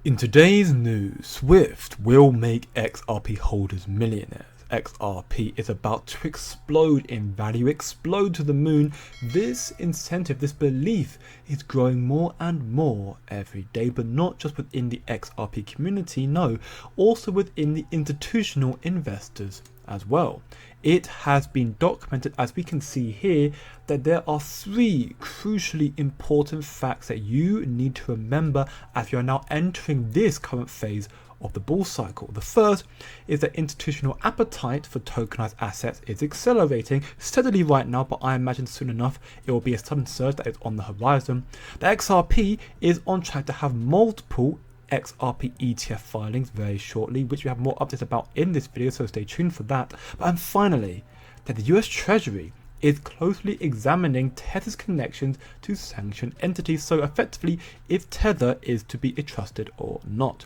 In today's news, Swift will make XRP holders millionaires. XRP is about to explode in value, explode to the moon. This incentive, this belief is growing more and more every day, but not just within the XRP community, no, also within the institutional investors as well. It has been documented, as we can see here, that there are three crucially important facts that you need to remember as you are now entering this current phase of the bull cycle. The first is that institutional appetite for tokenized assets is accelerating steadily right now, but I imagine soon enough it will be a sudden surge that is on the horizon. The XRP is on track to have multiple XRP ETF filings very shortly, which we have more updates about in this video, so stay tuned for that. And finally, that the US Treasury is closely examining Tether's connections to sanctioned entities, so effectively if Tether is to be trusted or not.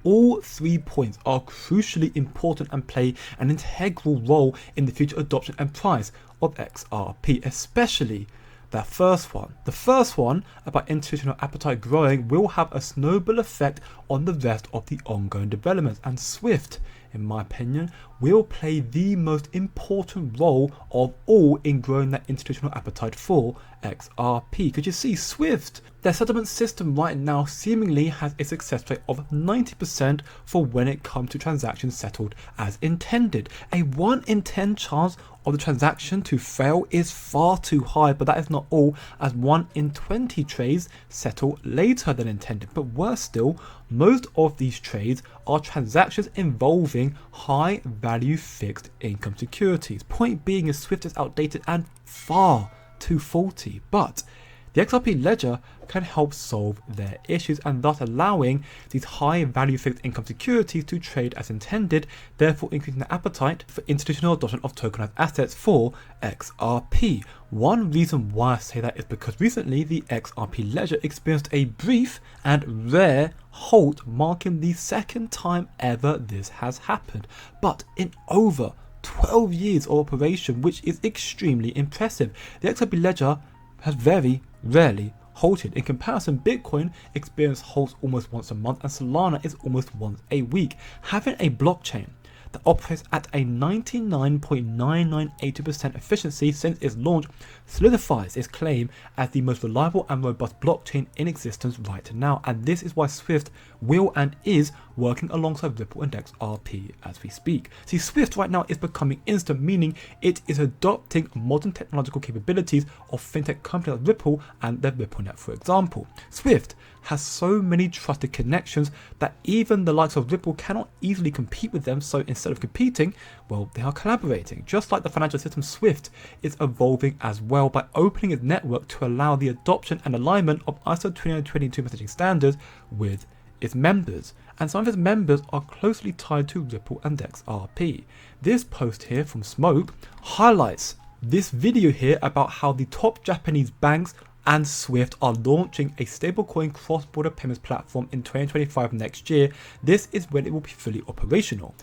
All 3 points are crucially important and play an integral role in the future adoption and price of XRP, especially that first one. The first one about institutional appetite growing will have a snowball effect on the rest of the ongoing developments, and Swift, in my opinion, will play the most important role of all in growing that institutional appetite for XRP. Because you see, Swift, their settlement system right now seemingly has a success rate of 90% for when it comes to transactions settled as intended. A 1 in 10 chance of the transaction to fail is far too high, but that is not all, as 1 in 20 trades settle later than intended. But worse still, most of these trades are transactions involving high value fixed income securities. Point being is Swift is outdated and far too faulty, but the XRP ledger can help solve their issues and thus allowing these high value fixed income securities to trade as intended, therefore increasing the appetite for institutional adoption of tokenized assets for XRP. One reason why I say that is because recently the XRP ledger experienced a brief and rare halt, marking the second time ever this has happened, but in over 12 years of operation, which is extremely impressive. The XRP ledger has very rarely halted. In comparison, Bitcoin experiences halts almost once a month and Solana is almost once a week. Having a blockchain that operates at a 99.9982% efficiency since its launch solidifies its claim as the most reliable and robust blockchain in existence right now, and this is why Swift will and is working alongside Ripple and XRP as we speak. See, Swift right now is becoming instant, meaning it is adopting modern technological capabilities of fintech companies like Ripple and their RippleNet, for example. Swift has so many trusted connections that even the likes of Ripple cannot easily compete with them, so instead of competing, well, they are collaborating. Just like the financial system, Swift is evolving as well by opening its network to allow the adoption and alignment of ISO 20022 messaging standards with its members, and some of its members are closely tied to Ripple and XRP. This post here from Smoke highlights this video here about how the top Japanese banks and Swift are launching a stablecoin cross-border payments platform in 2025 next year. This is when it will be fully operational.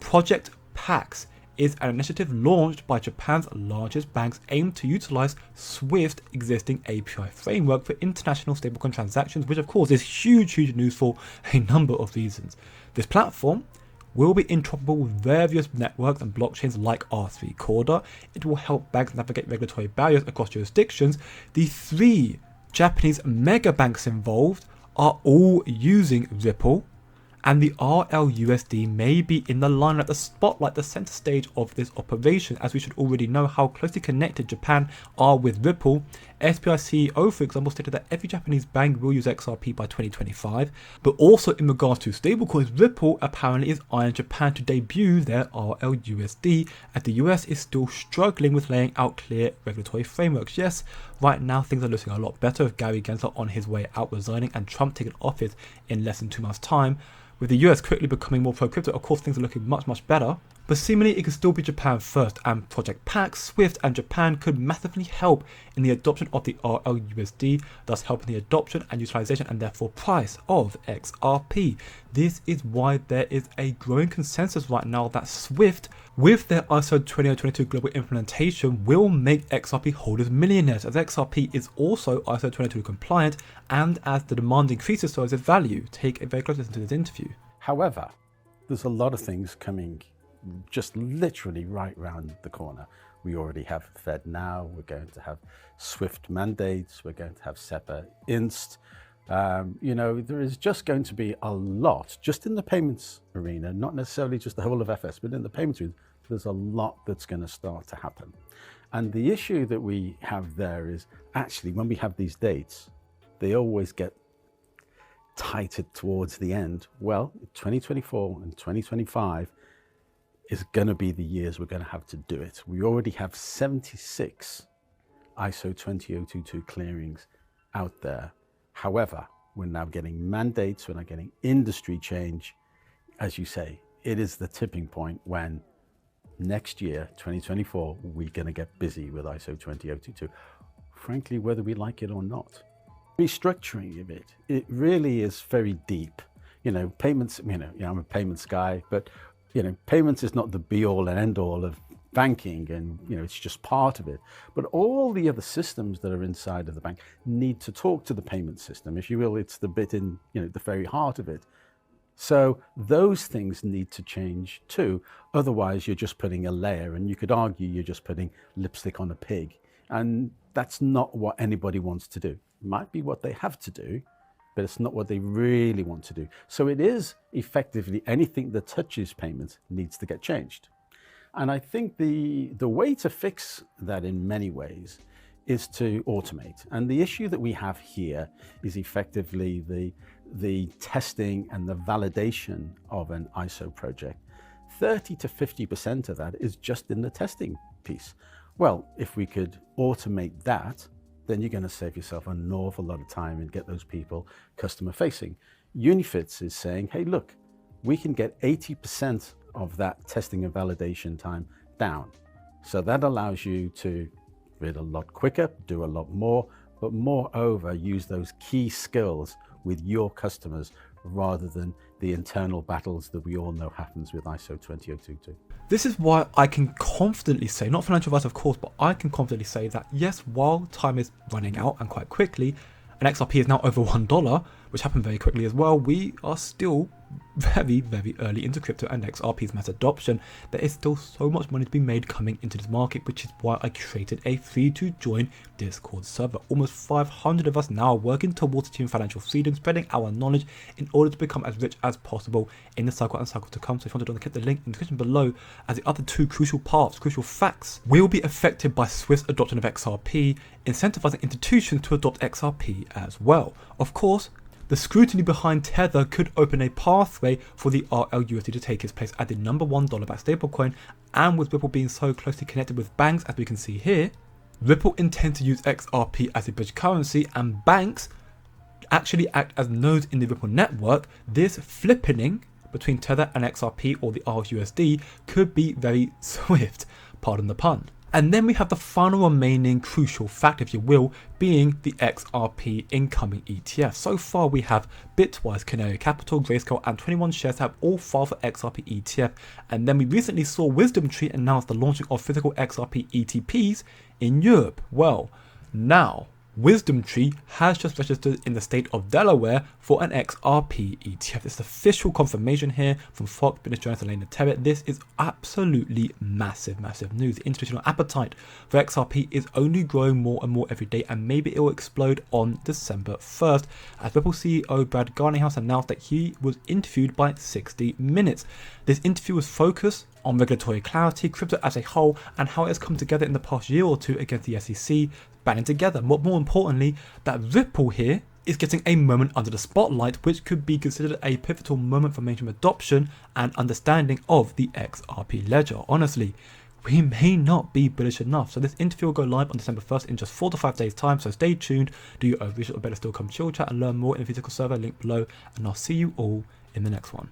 Project Pax is an initiative launched by Japan's largest banks aimed to utilize Swift's existing API framework for international stablecoin transactions, which of course is huge news for a number of reasons. This platform will be interoperable with various networks and blockchains like R3 Corda. It will help banks navigate regulatory barriers across jurisdictions. The 3 Japanese mega banks involved are all using Ripple, and the RLUSD may be in the limelight, the spotlight, the center stage of this operation, as we should already know how closely connected Japan are with Ripple. SBI CEO, for example, stated that every Japanese bank will use XRP by 2025, but also in regards to stablecoins, Ripple apparently is eyeing Japan to debut their RLUSD, as the US is still struggling with laying out clear regulatory frameworks. Yes, right now things are looking a lot better with Gary Gensler on his way out resigning and Trump taking office in less than 2 months' time. With the US quickly becoming more pro-crypto, of course things are looking much better. but seemingly it could still be Japan first, and Project Pax, Swift and Japan could massively help in the adoption of the RLUSD, thus helping the adoption and utilization and therefore price of XRP. This is why there is a growing consensus right now that Swift, with their ISO 20022 global implementation, will make XRP holders millionaires, as XRP is also ISO 20022 compliant, and as the demand increases, so is its value. Take a very close listen to this interview. However, there's a lot of things coming just literally right round the corner. We already have Fed now, we're going to have Swift mandates, we're going to have SEPA Inst. There is just going to be a lot, just in the payments arena, not necessarily just the whole of FS, but in the payments arena, there's a lot that's going to start to happen. And the issue that we have there is actually when we have these dates, they always get tighter towards the end. Well, 2024 and 2025 is going to be the years we're going to have to do it. We already have 76 ISO 20022 clearings out there. However, we're now getting mandates, we're now getting industry change. As you say, it is the tipping point when next year, 2024, we're going to get busy with ISO 20022. Frankly, whether we like it or not. Restructuring of it really is very deep. Payments, I'm a payments guy, but payments is not the be all and end all of banking, and it's just part of it. But all the other systems that are inside of the bank need to talk to the payment system, if you will. It's the bit in the very heart of it. So those things need to change too. Otherwise, you're just putting a layer, and you could argue you're just putting lipstick on a pig, and that's not what anybody wants to do. It might be what they have to do, but it's not what they really want to do. So it is effectively anything that touches payments needs to get changed. And I think the way to fix that in many ways is to automate. And the issue that we have here is effectively the testing and the validation of an ISO project. 30 to 50% of that is just in the testing piece. Well, if we could automate that, then you're going to save yourself an awful lot of time and get those people customer facing. Unifits is saying, hey, look, we can get 80% of that testing and validation time down. So that allows you to read a lot quicker, do a lot more, but moreover, use those key skills with your customers rather than the internal battles that we all know happens with ISO 20022. This is why I can confidently say, not financial advice of course, but I can confidently say that yes, while time is running out and quite quickly, and XRP is now over $1, which happened very quickly as well, we are still very, very early into crypto and XRP's mass adoption. There is still so much money to be made coming into this market, which is why I created a free to join Discord server. Almost 500 of us now are working towards achieving financial freedom, spreading our knowledge in order to become as rich as possible in the cycle and cycle to come. So if you want to join, click the link in the description below, as the other two crucial facts will be affected by Swift's adoption of XRP, incentivizing institutions to adopt XRP as well. Of course, the scrutiny behind Tether could open a pathway for the RLUSD to take its place as the #1 dollar-backed stablecoin, and with Ripple being so closely connected with banks as we can see here, Ripple intends to use XRP as a bridge currency, and banks actually act as nodes in the Ripple network. This flippening between Tether and XRP, or the RLUSD, could be very swift, pardon the pun. And then we have the final remaining crucial fact, if you will, being the XRP incoming ETF. So far we have Bitwise, Canary Capital, Grayscale and 21 shares have all filed for XRP ETF. And then we recently saw WisdomTree announce the launching of physical XRP ETPs in Europe. Well, now WisdomTree has just registered in the state of Delaware for an XRP ETF. It's official confirmation here from Fox, Business Journal, and Elena Terrett. This is absolutely massive, massive news. The institutional appetite for XRP is only growing more and more every day, and maybe it will explode on December 1st, as Ripple CEO Brad Garlinghouse announced that he was interviewed by 60 Minutes. This interview was focused on regulatory clarity, crypto as a whole, and how it has come together in the past year or two against the SEC, banding together. But more importantly, that Ripple here is getting a moment under the spotlight, which could be considered a pivotal moment for mainstream adoption and understanding of the XRP ledger. Honestly, we may not be bullish enough. So this interview will go live on December 1st in just 4 to 5 days time, so stay tuned, do your own research, or better still come chill chat and learn more in the physical server, link below, and I'll see you all in the next one.